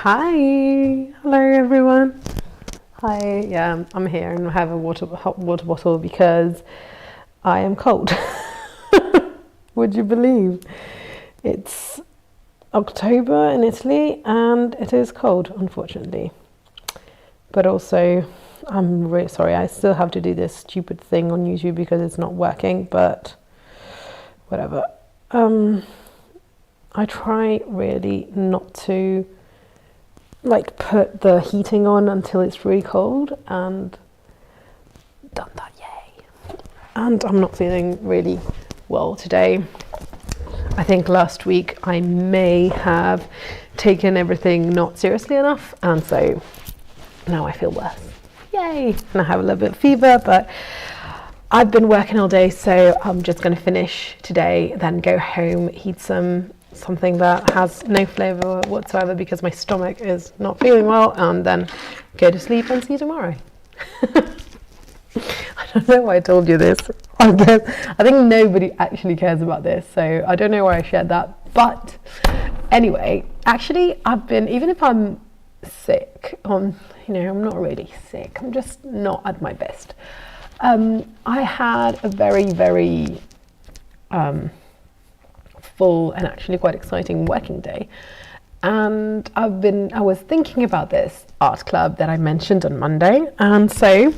Hi, hello everyone. Hi, yeah, I'm here and I have a hot water bottle because I am cold. Would you believe? It's October in Italy and it is cold, unfortunately. But also, I'm really sorry, I still have to do this stupid thing on YouTube because it's not working, but whatever. I try really not to put the heating on until it's really cold, and done that, yay. And I'm not feeling really well today. I think last week I may have taken everything not seriously enough, and so now I feel worse. Yay! And I have a little bit of fever, but I've been working all day, so I'm just going to finish today, then go home, eat something that has no flavour whatsoever because my stomach is not feeling well, and then go to sleep and see you tomorrow. I don't know why I told you this. I think nobody actually cares about this, so I don't know why I shared that. But anyway, actually I've been, even if I'm sick, I'm not really sick, I'm just not at my best. I had a very, very full and actually quite exciting working day, and I was thinking about this art club that I mentioned on Monday, and so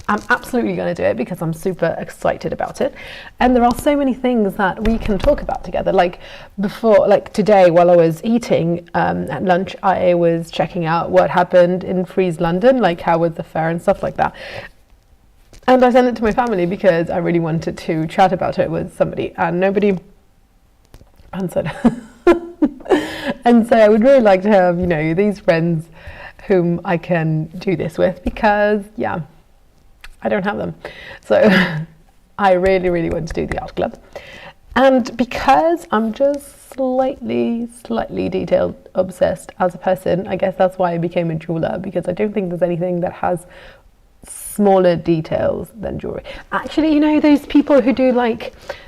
I'm absolutely going to do it because I'm super excited about it. And there are so many things that we can talk about together. Like today while I was eating at lunch, I was checking out what happened in Freeze London, like how was the fair and stuff like that. And I sent it to my family because I really wanted to chat about it with somebody, and nobody answered. And so I would really like to have, these friends whom I can do this with, because I don't have them. So I really, really want to do the art club. And because I'm just slightly detail obsessed as a person, I guess that's why I became a jeweler, because I don't think there's anything that has smaller details than jewelry. Actually, those people who do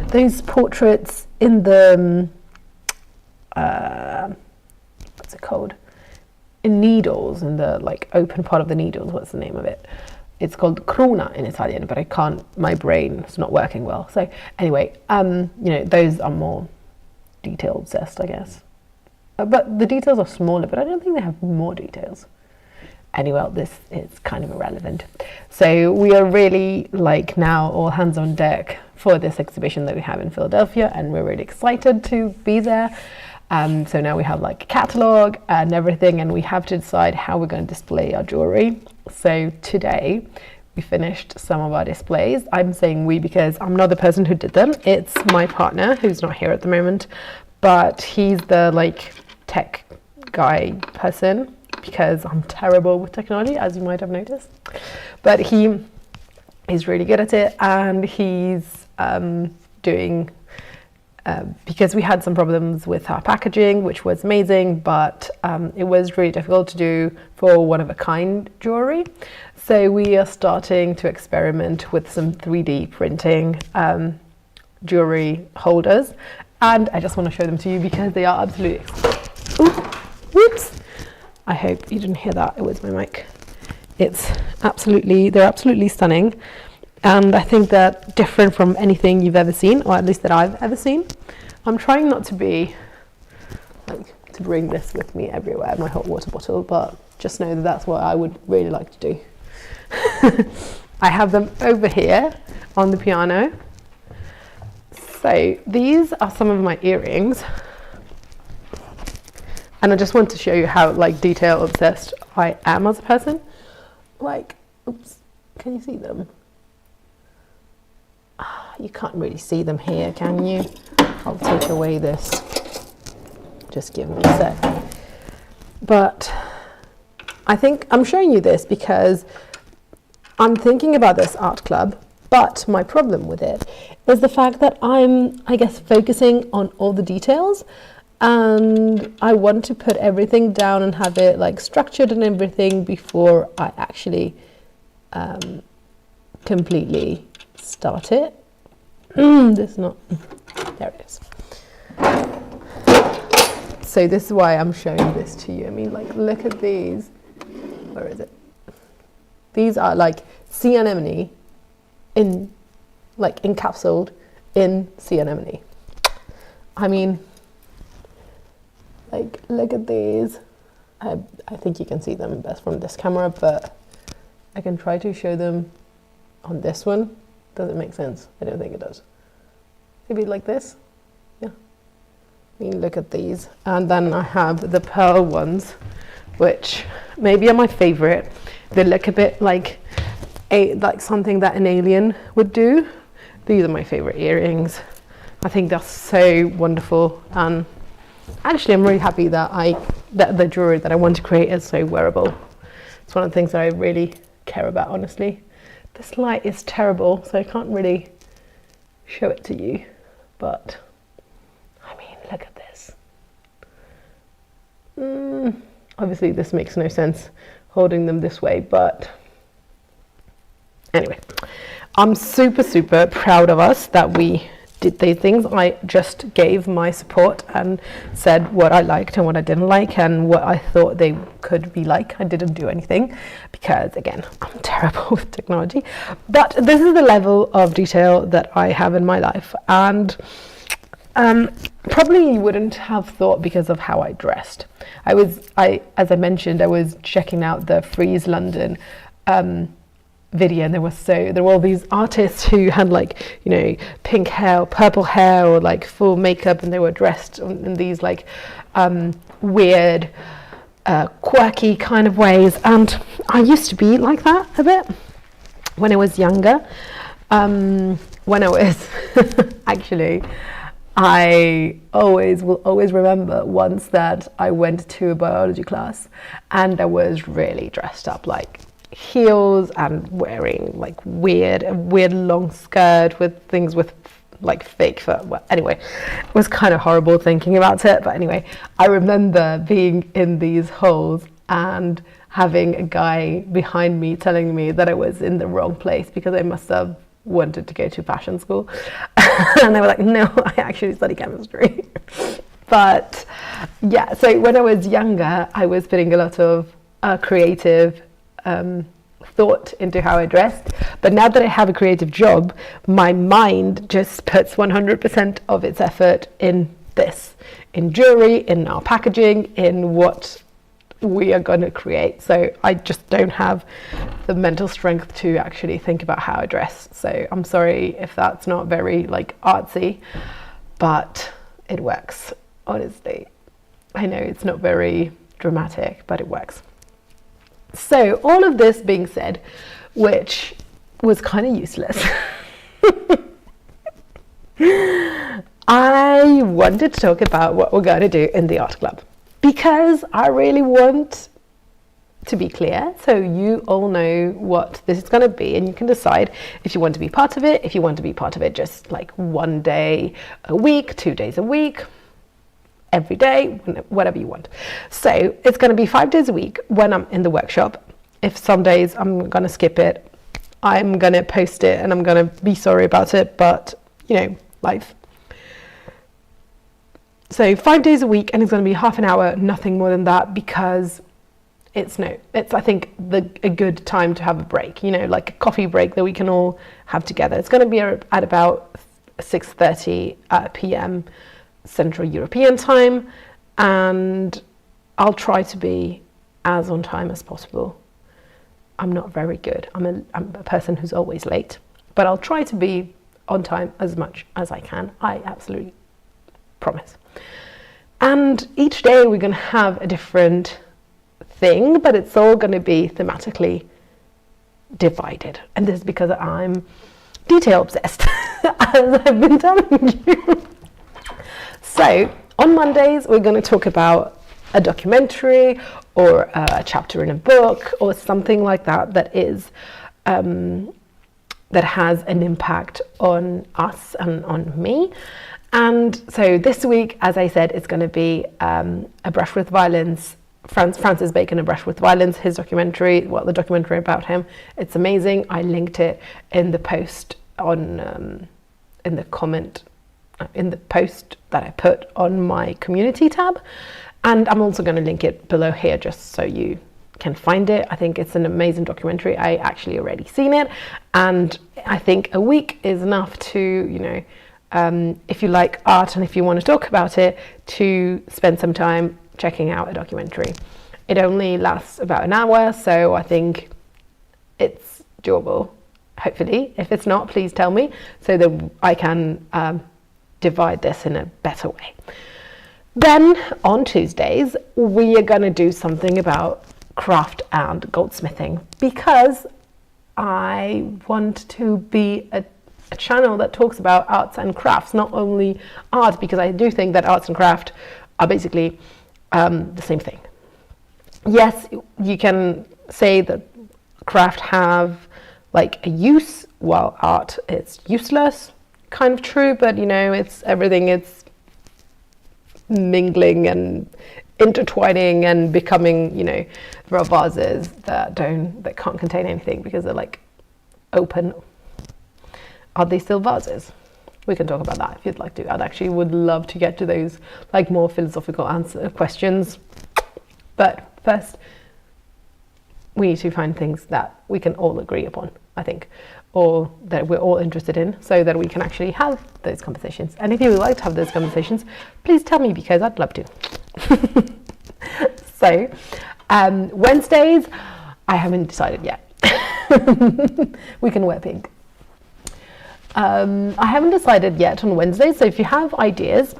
those portraits in the what's it called, in needles, in the open part of the needles, what's the name of it? It's called cruna in Italian, but I can't, my brain is not working well. So anyway, those are more detail obsessed, I guess, but the details are smaller, but I don't think they have more details. Anyway, this is kind of irrelevant. So we are really now all hands on deck for this exhibition that we have in Philadelphia, and we're really excited to be there. So now we have a catalogue and everything, and we have to decide how we're going to display our jewelry. So today we finished some of our displays. I'm saying we because I'm not the person who did them. It's my partner, who's not here at the moment, but he's the tech guy person, because I'm terrible with technology, as you might have noticed. But he's really good at it, and he's doing, because we had some problems with our packaging, which was amazing, but it was really difficult to do for one-of-a-kind jewelry. So we are starting to experiment with some 3D printing jewelry holders, and I just want to show them to you because they are absolutely, whoops! I hope you didn't hear that, it was my mic. They're absolutely stunning. And I think they're different from anything you've ever seen, or at least that I've ever seen. I'm trying not to be, to bring this with me everywhere, my hot water bottle, but just know that that's what I would really like to do. I have them over here on the piano. So these are some of my earrings. And I just want to show you how detail obsessed I am as a person. Oops, can you see them? You can't really see them here, can you? I'll take away this. Just give me a sec. But I think I'm showing you this because I'm thinking about this art club, but my problem with it is the fact that I'm, I guess, focusing on all the details, and I want to put everything down and have it structured and everything before I actually completely start it. There it is. So this is why I'm showing this to you. I mean, like, look at these. Where is it? These are like sea anemone encapsulated in sea anemone. I mean, like, look at these. I think you can see them best from this camera, but I can try to show them on this one. Does it make sense? I don't think it does. Maybe like this. Yeah. I mean, look at these. And then I have the pearl ones, which maybe are my favorite. They look a bit like something that an alien would do. These are my favorite earrings. I think they're so wonderful, and actually I'm really happy that the jewelry that I want to create is so wearable. It's one of the things that I really care about, honestly. This light is terrible, so I can't really show it to you, but I mean, look at this. Obviously this makes no sense holding them this way, but anyway, I'm super proud of us that we did these things. I just gave my support and said what I liked and what I didn't like and what I thought they could be like. I didn't do anything because, again, I'm terrible with technology, but this is the level of detail that I have in my life, and probably you wouldn't have thought because of how I dressed. As I mentioned, I was checking out the Freeze London video, and there were all these artists who had, like, you know, pink hair or purple hair or like full makeup, and they were dressed in these like weird quirky kind of ways, and I used to be like that a bit when I was younger. When I was actually, I will always remember once that I went to a biology class and I was really dressed up, like heels and wearing like weird long skirt with things with like fake fur. Well, anyway, it was kind of horrible thinking about it, but anyway, I remember being in these holes and having a guy behind me telling me that I was in the wrong place because I must have wanted to go to fashion school. And they were like, no, I actually study chemistry. But yeah, so when I was younger, I was putting a lot of creative thought into how I dressed, but now that I have a creative job, my mind just puts 100% of its effort in this, in jewelry, in our packaging, in what we are going to create. So I just don't have the mental strength to actually think about how I dress. So I'm sorry if that's not very like artsy, but it works, honestly. I know it's not very dramatic, but it works. So all of this being said, which was kind of useless, I wanted to talk about what we're going to do in the art club, because I really want to be clear so you all know what this is going to be, and you can decide if you want to be part of it, if you want to be part of it just like 1 day a week, 2 days a week, every day, whatever you want. So it's going to be 5 days a week when I'm in the workshop. If some days I'm going to skip it, I'm going to post it and I'm going to be sorry about it, but you know, life. So 5 days a week, and it's going to be half an hour, nothing more than that, because it's I think a good time to have a break, you know, like a coffee break that we can all have together. It's going to be at about 6:30 p.m. Central European time, and I'll try to be as on time as possible. I'm not very good. I'm a person who's always late, but I'll try to be on time as much as I can. I absolutely promise. And each day we're going to have a different thing, but it's all going to be thematically divided. And this is because I'm detail obsessed, as I've been telling you. So on Mondays, we're going to talk about a documentary or a chapter in a book or something like that that is that has an impact on us and on me. And so this week, as I said, it's going to be A Brush with Violence, Francis Bacon, A Brush with Violence, his documentary, the documentary about him. It's amazing. I linked it in the post on in the comment in the post that I put on my community tab, and I'm also going to link it below here just so you can find it. I think it's an amazing documentary. I actually already seen it, and I think a week is enough to, you know, if you like art and if you want to talk about it, to spend some time checking out a documentary. It only lasts about an hour, so I think it's doable, hopefully. If it's not, please tell me so that I can divide this in a better way. Then on Tuesdays, we are going to do something about craft and goldsmithing, because I want to be a channel that talks about arts and crafts, not only art, because I do think that arts and craft are basically the same thing. Yes, you can say that craft have like a use while art is useless, kind of true, but you know, it's everything, it's mingling and intertwining and becoming, you know, there are vases that can't contain anything because they're like open. Are they still vases? We can talk about that if you'd like to. I'd actually would love to get to those like more philosophical questions. But first, we need to find things that we can all agree upon, I think, or that we're all interested in, so that we can actually have those conversations. And if you would like to have those conversations, please tell me, because I'd love to. So, Wednesdays, I haven't decided yet. We can wear pink. I haven't decided yet on Wednesdays, so if you have ideas,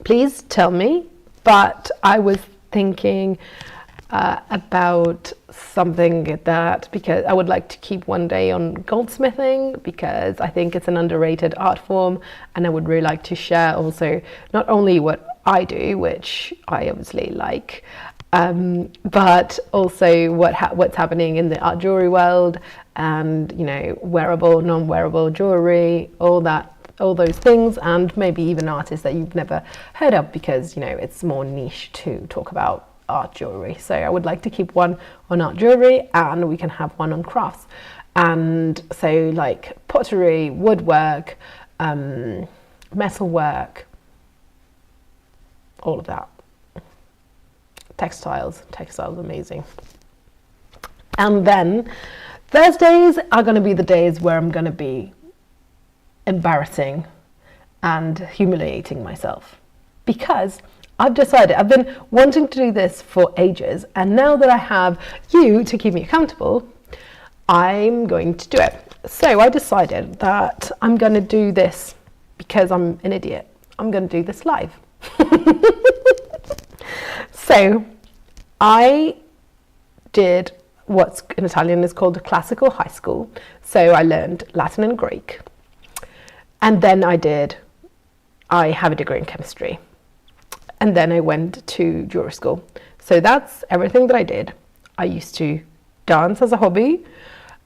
please tell me. But I was thinking about something that, because I would like to keep one day on goldsmithing, because I think it's an underrated art form, and I would really like to share also not only what I do, which I obviously like, but also what's happening in the art jewelry world, and you know, wearable, non-wearable jewelry, all those things, and maybe even artists that you've never heard of, because you know, it's more niche to talk about art jewelry. So I would like to keep one on art jewelry, and we can have one on crafts, and so like pottery, woodwork, metalwork, all of that. Textiles amazing. And then Thursdays are going to be the days where I'm going to be embarrassing and humiliating myself, because I've decided, I've been wanting to do this for ages, and now that I have you to keep me accountable, I'm going to do it. So I decided that I'm going to do this because I'm an idiot. I'm going to do this live. So I did what's in Italian is called a classical high school. So I learned Latin and Greek. And then I have a degree in chemistry. And then I went to jewelry school. So that's everything that I did. I used to dance as a hobby,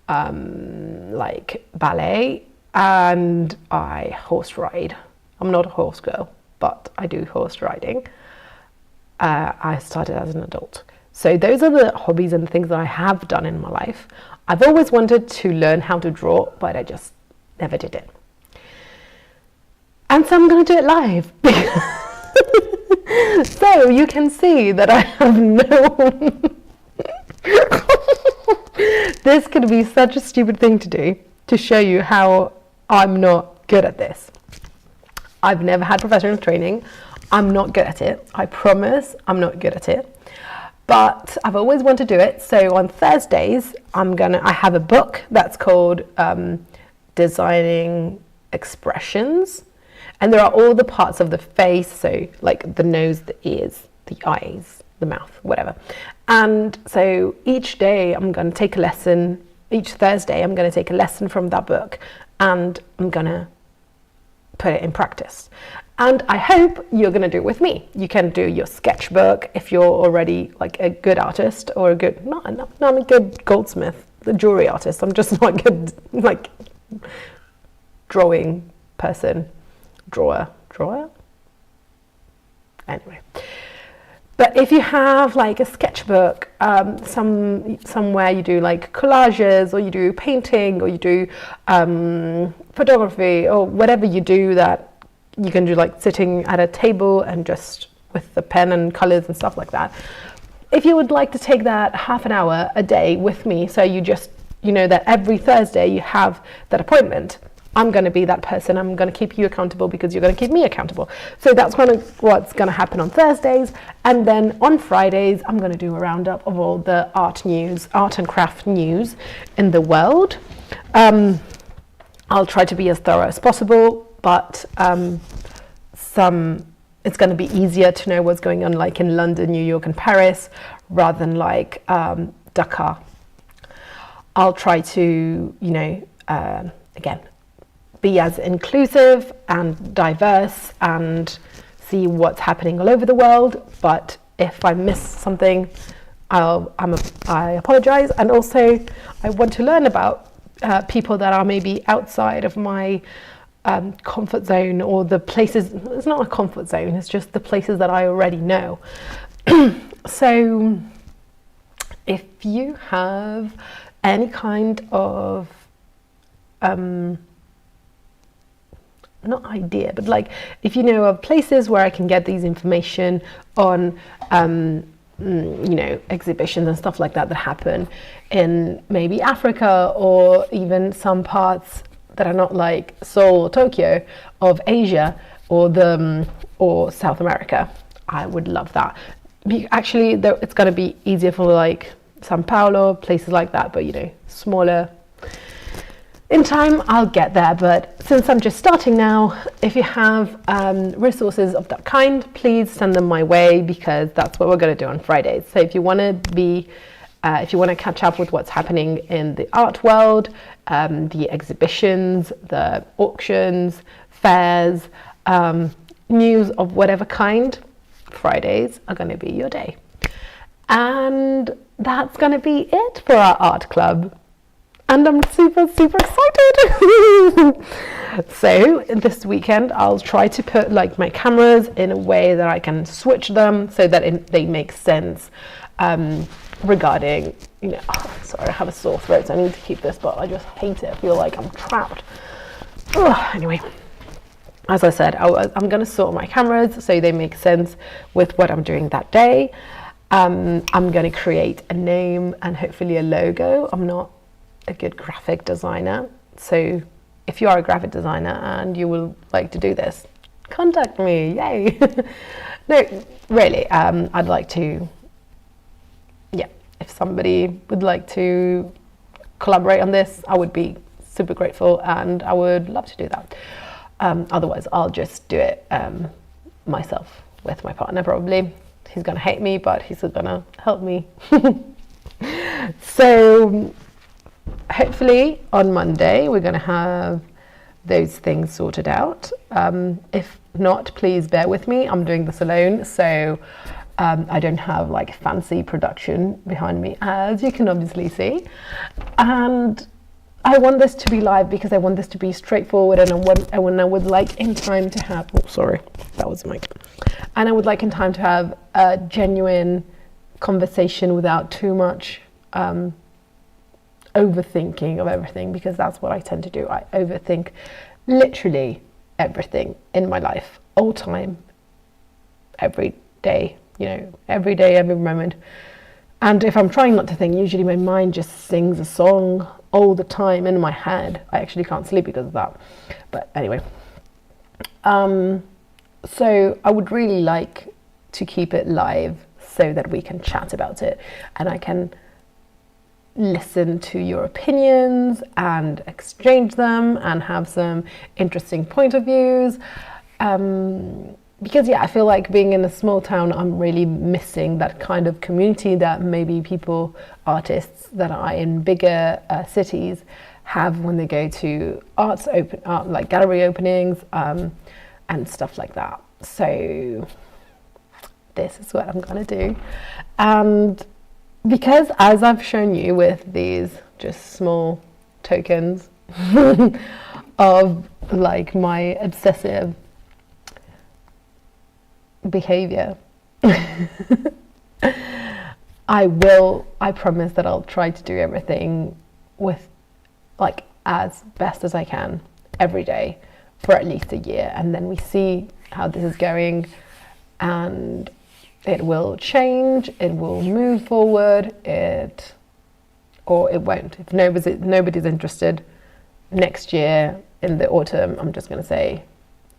like ballet, and I horse ride. I'm not a horse girl, but I do horse riding. I started as an adult. So those are the hobbies and things that I have done in my life. I've always wanted to learn how to draw, but I just never did it. And so I'm going to do it live. So you can see that I have no... This could be such a stupid thing to do, to show you how I'm not good at this. I've never had professional training. I'm not good at it. I promise I'm not good at it. But I've always wanted to do it. So on Thursdays, I have a book that's called Designing Expressions. And there are all the parts of the face, so like the nose, the ears, the eyes, the mouth, whatever. And so each day I'm going to take a lesson. Each Thursday I'm going to take a lesson from that book, and I'm going to put it in practice. And I hope you're going to do it with me. You can do your sketchbook if you're already like a good artist, or a good, no, I'm a good goldsmith, the jewelry artist. I'm just not good, like drawing person, drawer. Anyway. But if you have like a sketchbook, somewhere you do like collages, or you do painting, or you do photography, or whatever you do that you can do like sitting at a table and just with the pen and colors and stuff like that. If you would like to take that half an hour a day with me, so you just, you know, that every Thursday you have that appointment, I'm going to be that person. I'm going to keep you accountable because you're going to keep me accountable. So that's kind of what's going to happen on Thursdays. And then on Fridays, I'm going to do a roundup of all the art and craft news in the world. I'll try to be as thorough as possible, but it's going to be easier to know what's going on, like in London, New York, and Paris, rather than like Dakar. I'll try to, you know, again, be as inclusive and diverse and see what's happening all over the world. But if I miss something, I apologize. And also, I want to learn about people that are maybe outside of my comfort zone, or the places. It's not a comfort zone, it's just the places that I already know. So if you have any kind of not idea, but like if you know of places where I can get these information on you know, exhibitions and stuff like that happen in maybe Africa, or even some parts that are not like Seoul or Tokyo of Asia, or South America, I would love that. Actually, though, it's going to be easier for like Sao Paulo, places like that, but you know, smaller. In time, I'll get there, but since I'm just starting now, if you have resources of that kind, please send them my way, because that's what we're going to do on Fridays. So if you want to catch up with what's happening in the art world, the exhibitions, the auctions, fairs, news of whatever kind, Fridays are going to be your day. And that's going to be it for our art club. And I'm super, super excited. So this weekend, I'll try to put like my cameras in a way that I can switch them so that they make sense regarding, you know, sorry, I have a sore throat, so I need to keep this, but I just hate it. I feel like I'm trapped. Anyway, as I said, I'm going to sort my cameras so they make sense with what I'm doing that day. I'm going to create a name and hopefully a logo. I'm not a good graphic designer, so if you are a graphic designer and you will like to do this, contact me. Yay. No, really, I'd like to, yeah, if somebody would like to collaborate on this, I would be super grateful, and I would love to do that. Otherwise, I'll just do it myself with my partner, probably. He's gonna hate me, but he's gonna help me. So hopefully on Monday we're going to have those things sorted out. If not, please bear with me. I'm doing this alone, so I don't have like fancy production behind me, as you can obviously see. And I want this to be live because I want this to be straightforward, and I would like in time to have, oh sorry, that was the mic. And I would like in time to have a genuine conversation without too much overthinking of everything, because that's what I tend to do. I overthink literally everything in my life, all time, every day, you know, every day, every moment. And if I'm trying not to think, usually my mind just sings a song all the time in my head. I actually can't sleep because of that. But anyway, so I would really like to keep it live so that we can chat about it, and I can listen to your opinions and exchange them and have some interesting point of views. Because yeah, I feel like being in a small town, I'm really missing that kind of community that maybe artists that are in bigger cities have when they go to art like gallery openings and stuff like that. So this is what I'm gonna do. And because, as I've shown you with these just small tokens of like my obsessive behavior, I promise that I'll try to do everything with like as best as I can every day for at least a year, and then we see how this is going, and it will change, it will move forward, or it won't. If nobody's interested, next year in the autumn, I'm just going to say,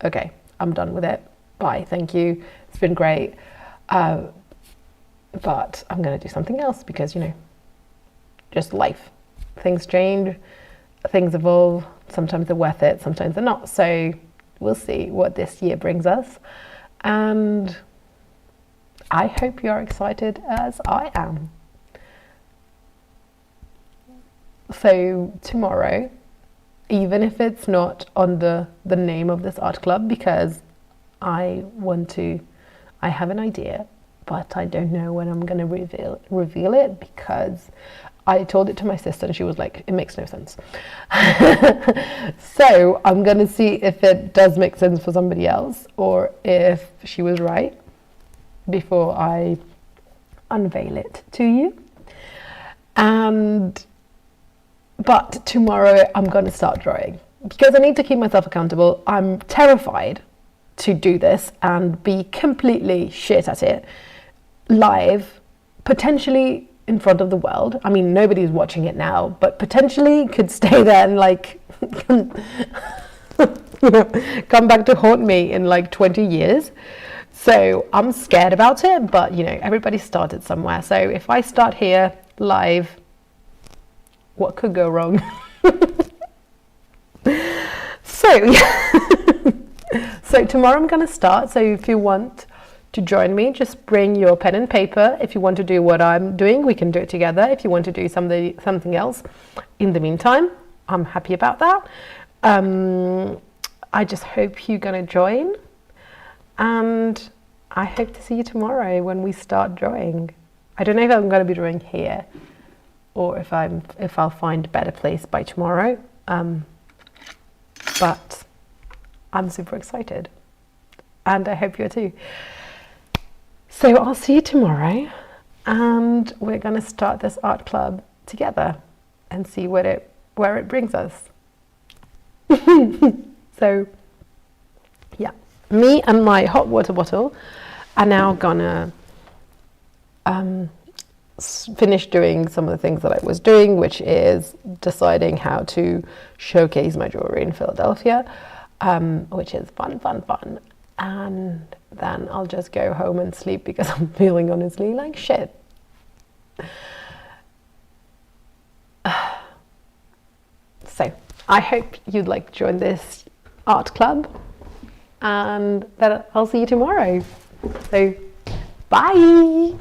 okay, I'm done with it. Bye, thank you. It's been great. But I'm going to do something else because, just life. Things change, things evolve. Sometimes they're worth it, sometimes they're not. So we'll see what this year brings us. And I hope you're excited as I am. So tomorrow, even if it's not on the name of this art club, because I have an idea, but I don't know when I'm going to reveal it, because I told it to my sister and she was like, it makes no sense. So I'm going to see if it does make sense for somebody else, or if she was right before I unveil it to you. But tomorrow I'm going to start drawing because I need to keep myself accountable. I'm terrified to do this and be completely shit at it live, potentially in front of the world. I mean, nobody's watching it now, but potentially could stay there and like come back to haunt me in like 20 years. So I'm scared about it, but everybody started somewhere. So if I start here live, what could go wrong? So tomorrow I'm going to start. So if you want to join me, just bring your pen and paper. If you want to do what I'm doing, we can do it together. If you want to do something else in the meantime, I'm happy about that. I just hope you're going to join, and I hope to see you tomorrow when we start drawing. I don't know if I'm going to be drawing here, or if I'll find a better place by tomorrow. But I'm super excited, and I hope you are too. So I'll see you tomorrow, and we're going to start this art club together and see where it brings us. So yeah, me and my hot water bottle are now gonna finish doing some of the things that I was doing, which is deciding how to showcase my jewelry in Philadelphia, which is fun. And then I'll just go home and sleep because I'm feeling honestly like shit. So I hope you'd like to join this art club, and that I'll see you tomorrow. So bye.